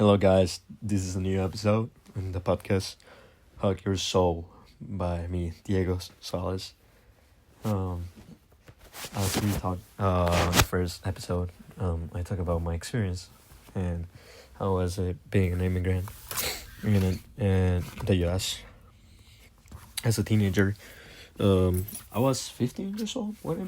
Hello, guys. This is a new episode in the podcast Hug Your Soul by me, Diego Salas. Um, as we talked on the first episode, I talk about my experience and how was it being an immigrant in the US as a teenager. I was 15 years old when I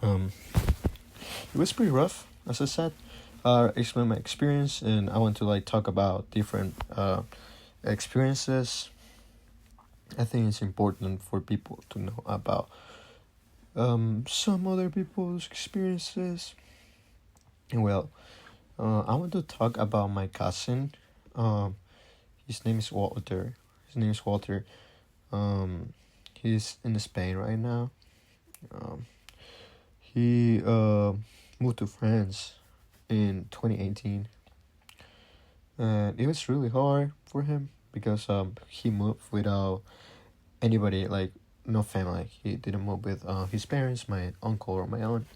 moved. It was pretty rough, as I said. Explain my experience, and I want to talk about different experiences. I think it's important for people to know about some other people's experiences. And I want to talk about my cousin. Um, his name is Walter. He's in Spain right now. He moved to France in 2018, and it was really hard for him because he moved without anybody, no family. He didn't move with his parents, my uncle or my aunt,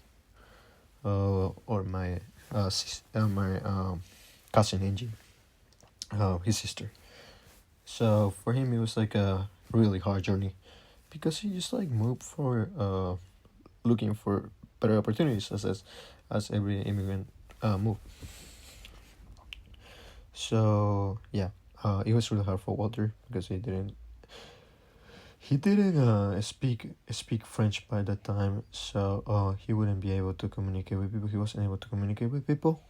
or my cousin Angie, his sister. So for him it was like a really hard journey because he just moved for looking for better opportunities as every immigrant move. So yeah, it was really hard for Walter because he didn't speak French by that time, so he wouldn't be able to communicate with people. He wasn't able to communicate with people.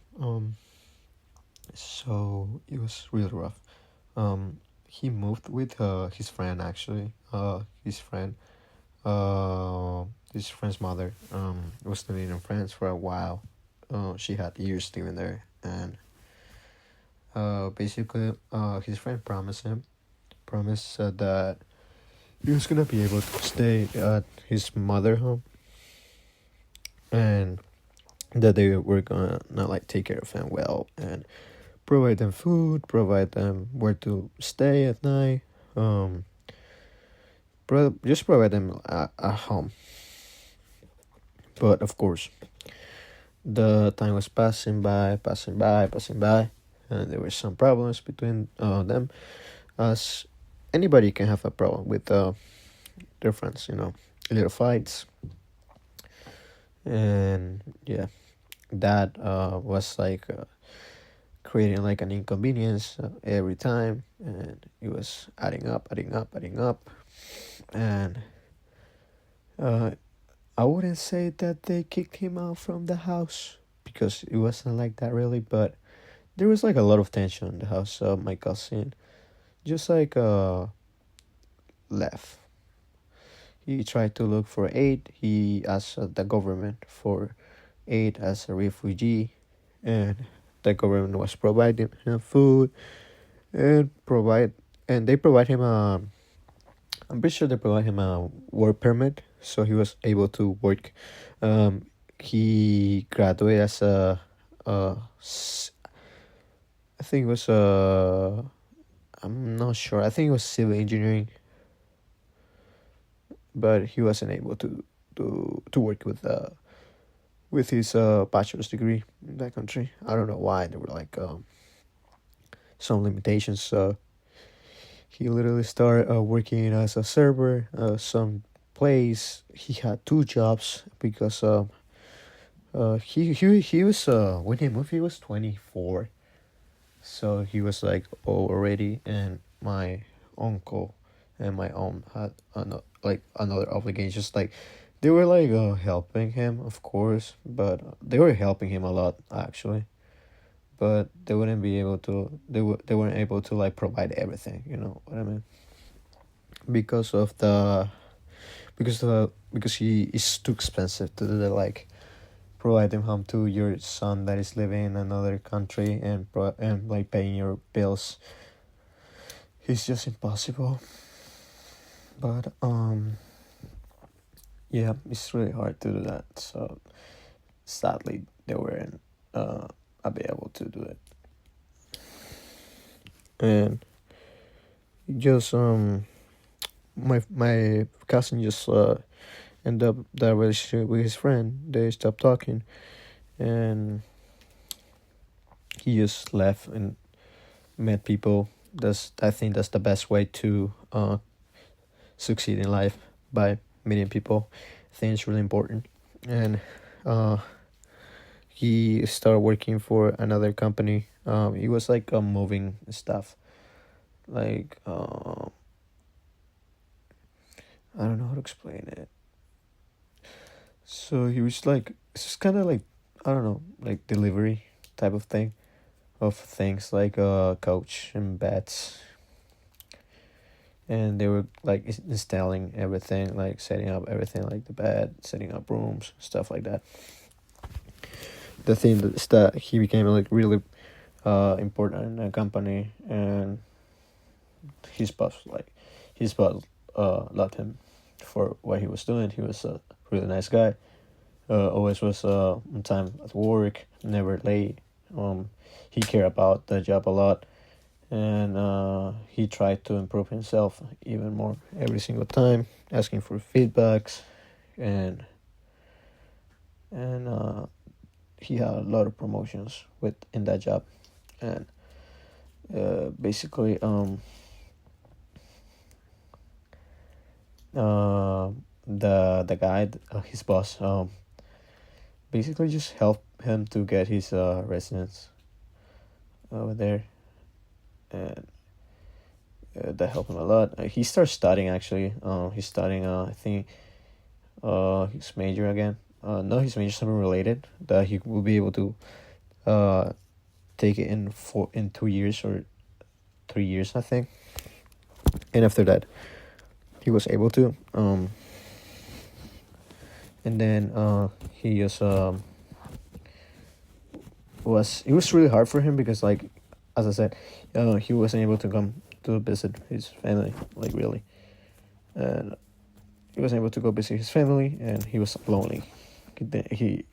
So it was really rough. He moved with his friend actually. His friend's mother was living in France for a while. She had years living there, and basically, his friend promised that he was gonna be able to stay at his mother home, and that they were gonna not take care of him well and provide them food, provide them where to stay at night, just provide them a home. But of course, the time was passing by, and there were some problems between them, as anybody can have a problem with their friends, little fights. And yeah, that was creating an inconvenience every time, and it was adding up. And I wouldn't say that they kicked him out from the house, because it wasn't like that really, but there was a lot of tension in the house. So my cousin just left. He tried to look for aid. He asked the government for aid as a refugee, and the government was providing him food and they provide him a. I'm pretty sure they provide him a work permit, so he was able to work. He graduated as I think it was I'm not sure. I think it was civil engineering, but he wasn't able to work with his bachelor's degree in that country. I don't know why. There were some limitations. So he literally started working as a server. Some place he had two jobs because he was when he moved he was 24, so he was already, and my uncle and my aunt had another obligation. Just they were helping him, of course, but they were helping him a lot actually, but they wouldn't be able to. They weren't able to provide everything. You know what I mean? Because of the because he is too expensive to do provide him home to your son that is living in another country, and paying your bills. It's just impossible. But yeah, it's really hard to do that. So sadly, they weren't able to do it. And just my cousin just end up that relationship with his friend. They stopped talking, and he just left, and met people. That's I think that's the best way to succeed in life, by meeting people. I think it's really important. And uh, he started working for another company. He was like moving stuff, like I don't know how to explain it. So he was like, it's just kind of like, I don't know, like delivery type of thing, of things like coach and beds, and they were like installing everything, like setting up everything, like the bed, setting up rooms, stuff like that. The thing is that he became like really important in the company, and his boss like his boss loved him for what he was doing. He was a really nice guy. Always was on time at work, never late. He cared about the job a lot, and he tried to improve himself even more every single time, asking for feedbacks, and and he had a lot of promotions in that job, and basically the guy, his boss, basically just helped him to get his residence over there, and that helped him a lot. He started studying actually. He's studying I think his major again. No, his major is something related that he will be able to uh take it in 2 years or 3 years, I think. And after that, he was able to and then he just was it was really hard for him because, like, as I said, he wasn't able to come to visit his family, like, really, and he wasn't able to go visit his family, and he was lonely. He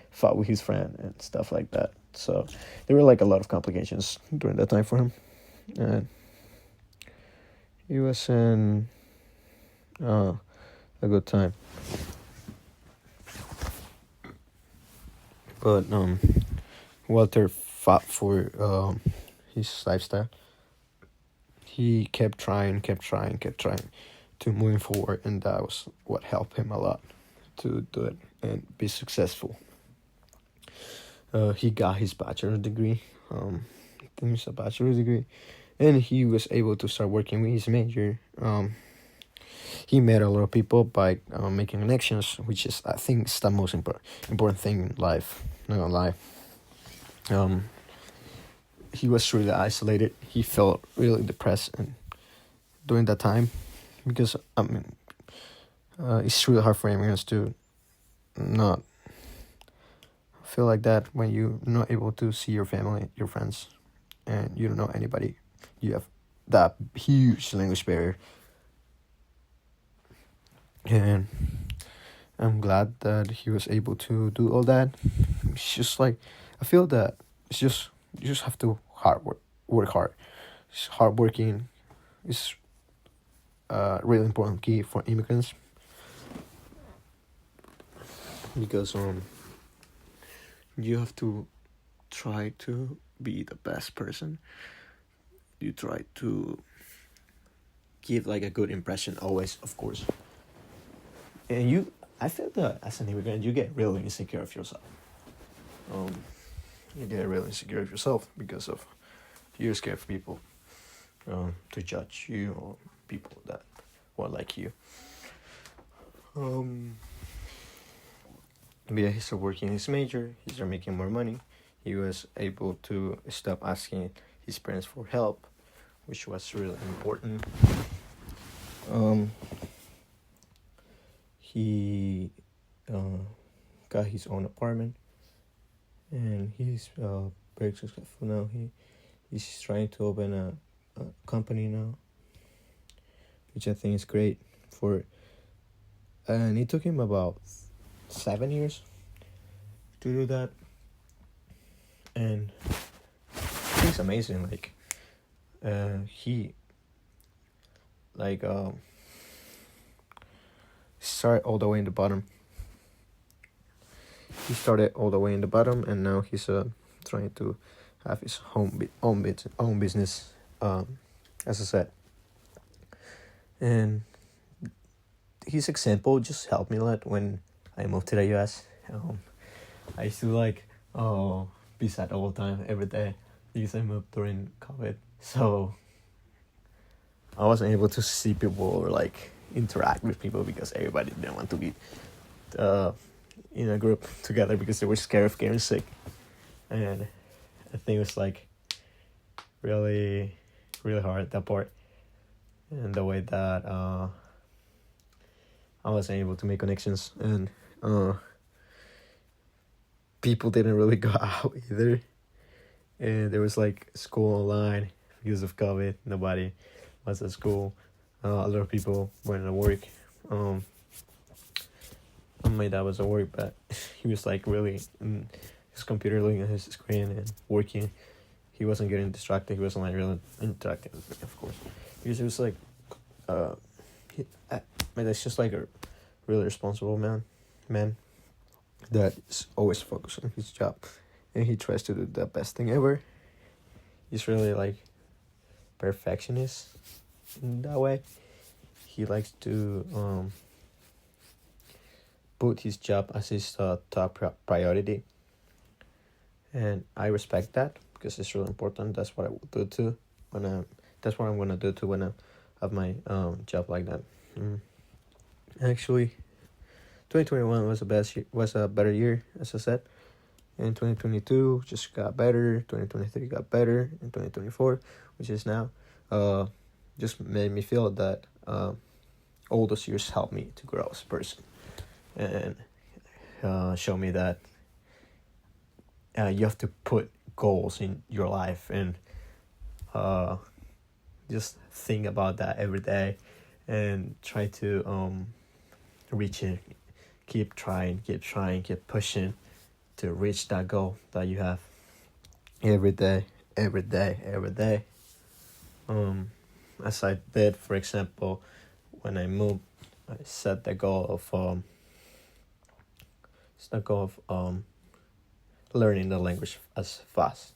fought with his friend and stuff like that. So there were like a lot of complications during that time for him, and he was in a good time. But Walter fought for his lifestyle. He kept trying to moving forward, and that was what helped him a lot to do it and be successful. He got his bachelor's degree. I think it's a bachelor's degree, and he was able to start working with his major. He met a lot of people by making connections, which is, I think, is the most important thing in life. Not gonna lie. He was really isolated. He felt really depressed and during that time, because I mean, it's really hard for immigrants to not feel like that when you're not able to see your family, your friends, and you don't know anybody. You have that huge language barrier, and I'm glad that he was able to do all that. It's just like, I feel that it's just you just have to work hard. It's hard working. It's a really important key for immigrants, because you have to try to be the best person. You try to give like a good impression always, of course. And I feel that as an immigrant, you get really insecure of yourself. You get really insecure of yourself because of you're scared of people to judge you, or people that won't like you. Yeah, he started working his major. He started making more money. He was able to stop asking his parents for help, which was really important. He got his own apartment, and he's very successful now. He's trying to open a company now, which I think is great. And it took him about 7 years to do that, and he's amazing. Like, he like started all the way in the bottom. He started all the way in the bottom, and now he's trying to have his own business, as I said. And his example just helped me a lot when I moved to the US. I used to like be sad all the time, every day, because I moved during COVID. So I wasn't able to see people or like interact with people because everybody didn't want to be uh, in a group together because they were scared of getting sick. And I think it was like really, really hard, that part. And the way that I wasn't able to make connections, and people didn't really go out either. And there was like school online because of COVID. Nobody was at school. A lot of people went to work. My dad was at work, but he was like really in his computer, looking at his screen and working. He wasn't getting distracted. He wasn't like really interacting with me, of course, because it was like, my dad's just like a really responsible man that is always focused on his job, and he tries to do the best thing ever. He's really like perfectionist in that way. He likes to put his job as his top priority, and I respect that because it's really important. That's what I will do too that's what I'm gonna do too when I have my job like that. Actually, 2021 was a better year, as I said. And 2022 just got better. 2023 got better. And 2024, which is now, just made me feel that all those years helped me to grow as a person, and show me that you have to put goals in your life, and just think about that every day and try to reach it. Keep trying, keep pushing to reach that goal that you have every day. As I did, for example, when I moved, I set the goal of learning the language as fast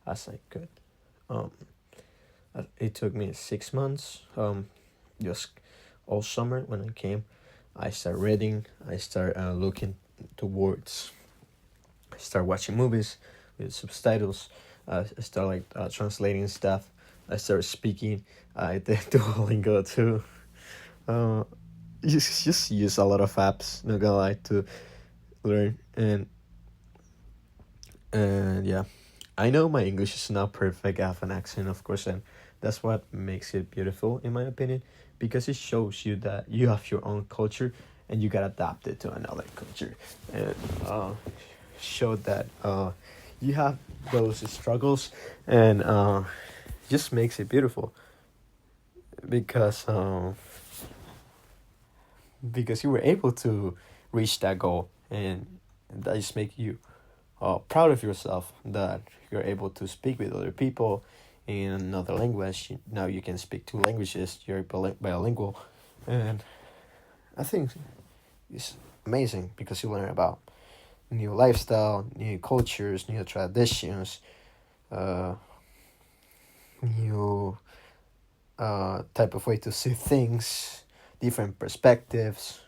as I could. It took me 6 months. Just all summer when I came, I started reading. I started looking to words. I started watching movies with subtitles. I started like translating stuff. I started speaking. I did Duolingo too. Just use a lot of apps, not gonna lie, to learn. And yeah, I know my English is not perfect. I have an accent, of course, and that's what makes it beautiful, in my opinion, because it shows you that you have your own culture and you got adapted to another culture, and show that you have those struggles, and just makes it beautiful because you were able to reach that goal, and that just make you proud of yourself that you're able to speak with other people in another language. Now you can speak two languages. You're bilingual, and I think it's amazing because you learn about new lifestyle, new cultures, new traditions, new type of way to see things, different perspectives,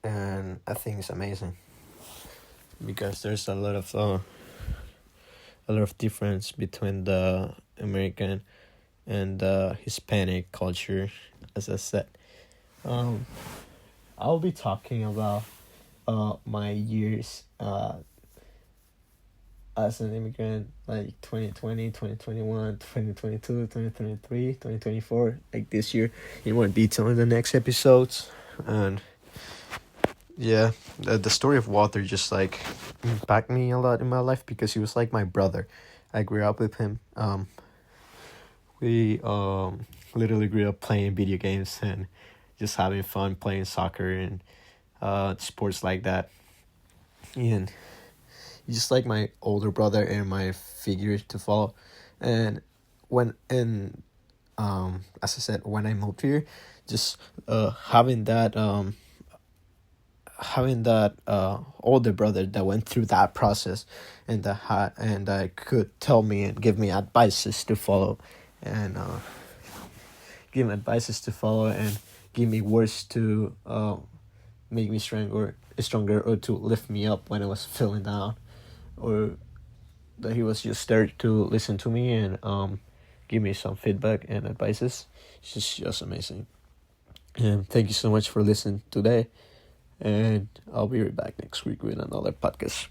and I think it's amazing because there's a lot of difference between the American and the Hispanic culture, as I said. I'll be talking about my years as an immigrant, like 2020, 2021, 2022, 2023, 2024, like this year, in more detail in the next episodes. And yeah, the story of Walter just like impacted me a lot in my life because he was like my brother. I grew up with him. We literally grew up playing video games and just having fun playing soccer and sports like that. And he's just like my older brother and my figure to follow. And as I said, when I moved here, just having that having that older brother that went through that process, and that could tell me and give me advices to follow, and give me words to make me stronger, or to lift me up when I was feeling down, or that he was just there to listen to me and give me some feedback and advices. It's just amazing. And thank you so much for listening today. And I'll be right back next week with another podcast.